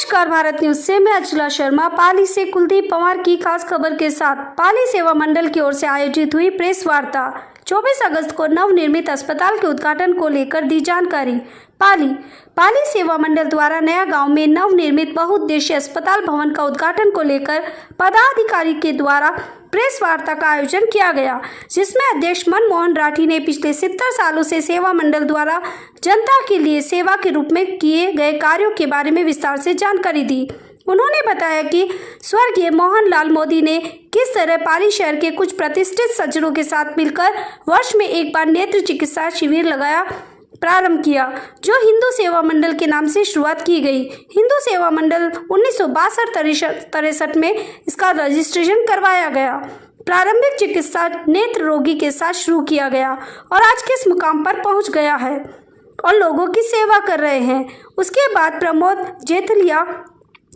नमस्कार, भारत न्यूज से मैं अचला शर्मा। पाली से कुलदीप पंवार की खास खबर के साथ पाली सेवा मंडल की ओर से आयोजित हुई प्रेस वार्ता। 24 अगस्त को नवनिर्मित अस्पताल के उद्घाटन को लेकर दी जानकारी। पाली सेवा मंडल द्वारा नया गांव में नवनिर्मित बहुउद्देशीय अस्पताल भवन का उद्घाटन को लेकर पदाधिकारी के द्वारा प्रेस वार्ता का आयोजन किया गया, जिसमें अध्यक्ष मनमोहन राठी ने पिछले 70 सालों से सेवा मंडल द्वारा जनता के लिए सेवा के रूप में किए गए कार्यों के बारे में विस्तार से जानकारी दी। उन्होंने बताया कि स्वर्गीय मोहनलाल मोदी ने किस तरह पाली शहर के कुछ प्रतिष्ठित सज्जनों के साथ मिलकर वर्ष में एक बार नेत्र चिकित्सा शिविर प्रारंभ किया, जो हिंदू सेवा मंडल के नाम से शुरुआत की गई। हिंदू सेवा मंडल 1962-63 में इसका रजिस्ट्रेशन करवाया गया। प्रारंभिक चिकित्सा नेत्र रोगी के साथ शुरू किया गया और आज के इस मुकाम पर पहुंच गया है और लोगों की सेवा कर रहे हैं। उसके बाद प्रमोद जेठलिया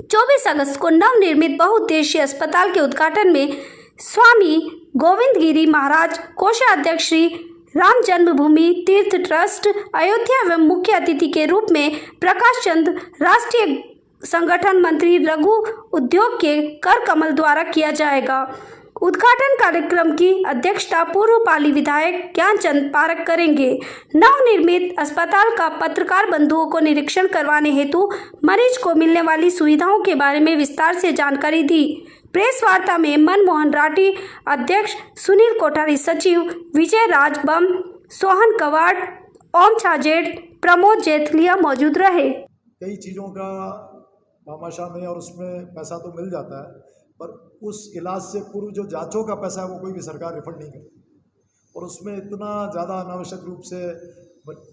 24 अगस्त को नवनिर्मित बहुउद्देशीय अस्पताल के उद्घाटन में स्वामी गोविंद गिरी महाराज, कोषाध्यक्ष श्री राम जन्मभूमि तीर्थ ट्रस्ट अयोध्या एवं मुख्य अतिथि के रूप में प्रकाश चंद, राष्ट्रीय संगठन मंत्री, लघु उद्योग के कर कमल द्वारा किया जाएगा। उद्घाटन कार्यक्रम की अध्यक्षता पूर्व पाली विधायक ज्ञानचंद पारक करेंगे। नवनिर्मित अस्पताल का पत्रकार बंधुओं को निरीक्षण करवाने हेतु मरीज को मिलने वाली सुविधाओं के बारे में विस्तार से जानकारी दी। प्रेस वार्ता में मनमोहन राठी अध्यक्ष, सुनील कोठारी सचिव, विजय राज बम, सोहन कवाड़, ओम छाजेड़, प्रमोद जेठलिया मौजूद रहे। कई चीज़ों का भामाशाह में और उसमें पैसा तो मिल जाता है, पर उस इलाज से पूर्व जो जांचों का पैसा है वो कोई भी सरकार रिफंड नहीं करती और उसमें इतना ज़्यादा अनावश्यक रूप से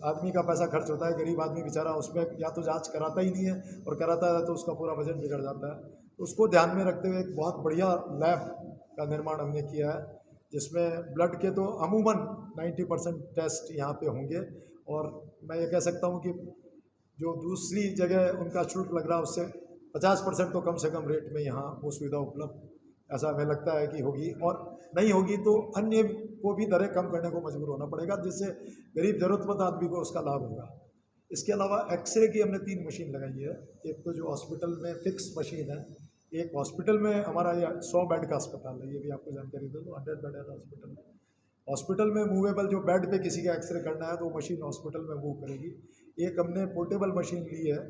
आदमी का पैसा खर्च होता है। गरीब आदमी बेचारा उसमें या तो जांच कराता ही नहीं है और कराता है तो उसका पूरा बजट बिगड़ जाता है। तो उसको ध्यान में रखते हुए एक बहुत बढ़िया लैब का निर्माण हमने किया है, जिसमें ब्लड के तो अमूमन 90% टेस्ट यहाँ पे होंगे और मैं ये कह सकता हूँ कि जो दूसरी जगह उनका शुल्क लग रहा है उससे 50% तो कम से कम रेट में यहाँ वो सुविधा उपलब्ध ऐसा हमें लगता है कि होगी, और नहीं होगी तो अन्य को भी दरें कम करने को मजबूर होना पड़ेगा, जिससे गरीब ज़रूरतमंद आदमी को उसका लाभ होगा। इसके अलावा एक्सरे की हमने 3 मशीन लगाई है। एक तो जो हॉस्पिटल में फिक्स मशीन है, एक हॉस्पिटल में हमारा ये 100 बेड का अस्पताल है, ये भी आपको जानकारी दे दो, 100 बेड है हॉस्पिटल में। हॉस्पिटल में मूवेबल जो बेड पे किसी का एक्सरे करना है तो वो मशीन हॉस्पिटल में मूव करेगी। एक हमने पोर्टेबल मशीन ली है,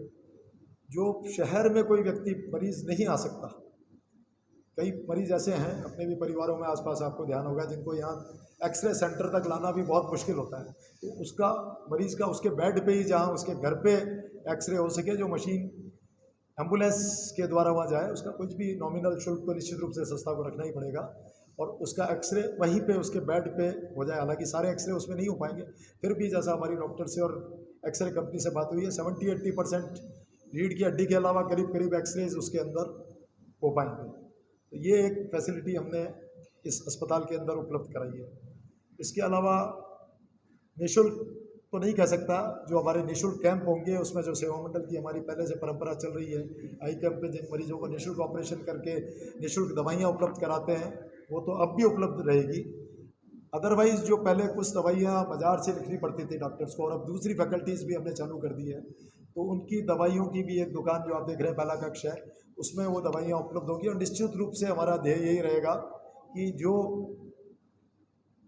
जो शहर में कोई व्यक्ति मरीज़ नहीं आ सकता, कई मरीज़ ऐसे हैं अपने भी परिवारों में आसपास आपको ध्यान होगा जिनको यहाँ एक्सरे सेंटर तक लाना भी बहुत मुश्किल होता है, तो उसका मरीज़ का उसके बेड पे ही, जहाँ उसके घर पे एक्सरे हो सके, जो मशीन एम्बुलेंस के द्वारा वहाँ जाए, उसका कुछ भी नॉमिनल शुल्क तो निश्चित रूप से संस्था को रखना ही पड़ेगा और उसका एक्सरे वहीं पे उसके बेड पे हो जाए। हालांकि सारे एक्सरे उसमें नहीं हो पाएंगे, फिर भी जैसा हमारी डॉक्टर से और एक्सरे कंपनी से बात हुई है, 70-80% रीढ़ की हड्डी के अलावा करीब एक्सरेज उसके अंदर हो पाएंगे। तो ये एक फैसिलिटी हमने इस अस्पताल के अंदर उपलब्ध कराई है। इसके अलावा निःशुल्क तो नहीं कह सकता, जो हमारे निःशुल्क कैंप होंगे उसमें जो सेवा मंडल की हमारी पहले से परंपरा चल रही है, आई कैंप में जिन मरीजों को निःशुल्क ऑपरेशन करके निःशुल्क दवाइयाँ उपलब्ध कराते हैं, वो तो अब भी उपलब्ध रहेगी। अदरवाइज़ जो पहले कुछ दवाइयाँ बाज़ार से लिखनी पड़ती थी डॉक्टर्स को, और अब दूसरी फैकल्टीज़ भी हमने चालू कर दी है, तो उनकी दवाइयों की भी एक दुकान जो आप देख रहे हैं पहला कक्ष है, उसमें वो दवाइयाँ उपलब्ध होगी। और निश्चित रूप से हमारा ध्येय यही रहेगा कि जो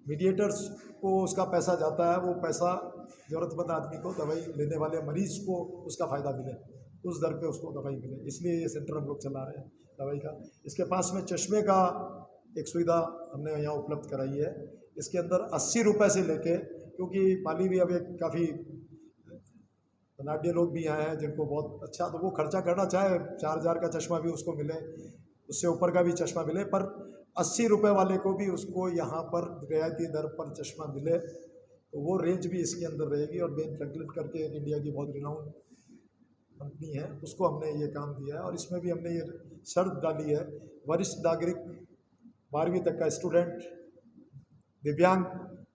मीडिएटर्स को उसका पैसा जाता है, वो पैसा ज़रूरतमंद आदमी को, दवाई लेने वाले मरीज़ को उसका फ़ायदा मिले, उस दर पे उसको दवाई मिले। इसलिए ये सेंटर हम लोग चला रहे हैं दवाई का। इसके पास में चश्मे का एक सुविधा हमने यहाँ उपलब्ध कराई है। इसके अंदर 80 रुपये से लेके, क्योंकि पाली भी अब एक काफ़ी धनाढ़ लोग भी आए हैं जिनको बहुत अच्छा, तो वो खर्चा करना चाहे 4000 का चश्मा भी उसको मिले, उससे ऊपर का भी चश्मा मिले, पर 80 रुपये वाले को भी उसको यहाँ पर रियायती दर पर चश्मा मिले, तो वो रेंज भी इसके अंदर रहेगी। और बेन फ्रैंकलिन करके इंडिया की बहुत रिनाउंड कंपनी है, उसको हमने ये काम दिया है। और इसमें भी हमने ये शर्त डाली है, वरिष्ठ नागरिक, 12वीं तक का स्टूडेंट, दिव्यांग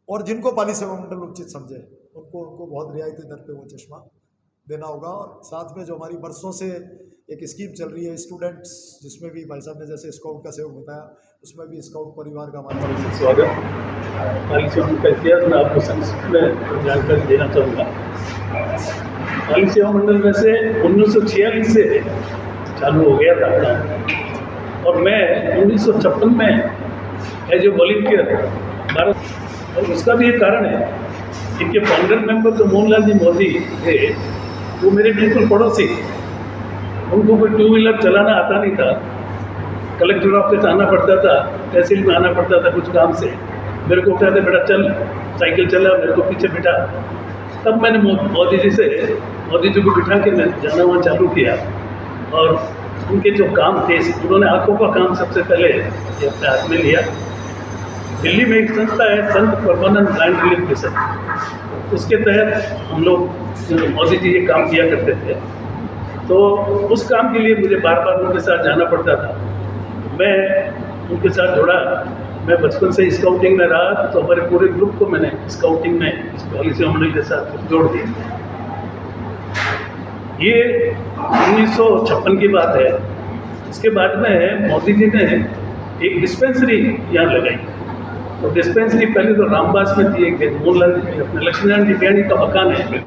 और जिनको पाली सेवा मंडल उचित समझे उनको बहुत रियायती दर पे वो चश्मा देना होगा। और साथ में जो हमारी बरसों से एक स्कीम चल रही है स्टूडेंट्स, जिसमें भी भाई साहब ने जैसे स्काउट का सहयोग बताया, उसमें भी स्काउट परिवार का हमारा स्वागत। पाली सेवा मंडल का इतिहास मैं आपको संक्षिप्त में जानकारी देना चाहूँगा। पाली सेवा मंडल में से 1946 से चालू हो गया था काम। और मैं 1956 में एज ए वॉलंटियर भारत, और उसका भी एक कारण है, इनके फाउंडर मेंबर जो मोहनलाल जी मोदी थे, वो मेरे बिल्कुल पड़ोसी। उनको कोई टू व्हीलर चलाना आता नहीं था, कलेक्टर ऑफिस आना पड़ता था, तहसील में आना पड़ता था कुछ काम से। मेरे को कहते बेटा चल साइकिल चला, मेरे को पीछे बिठा। तब मैंने मोदी जी को बिठा के मैं जाना वहाँ चालू किया। और उनके जो काम थे, उन्होंने आँखों का काम सबसे पहले ये अपने हाथ में लिया। दिल्ली में एक संस्था है, संत परमानंद ब्लाइंड रिलीफ मिशन, उसके तहत हम लोग मोदी जी ये काम किया करते थे। तो उस काम के लिए मुझे बार बार उनके साथ जाना पड़ता था। मैं उनके साथ जुड़ा, मैं बचपन से स्काउटिंग में रहा, तो हमारे पूरे ग्रुप को मैंने स्काउटिंग में इस पॉलिसी मंडल के साथ जोड़ दिया। ये 1956 की बात है। इसके बाद में मोदी जी ने एक डिस्पेंसरी यहाँ लगाई। तो डिस्पेंसरी पहले तो रामबास में थी, एक मोहनलाल जी अपने लक्ष्मीनारायण जी बेणी का मकान है।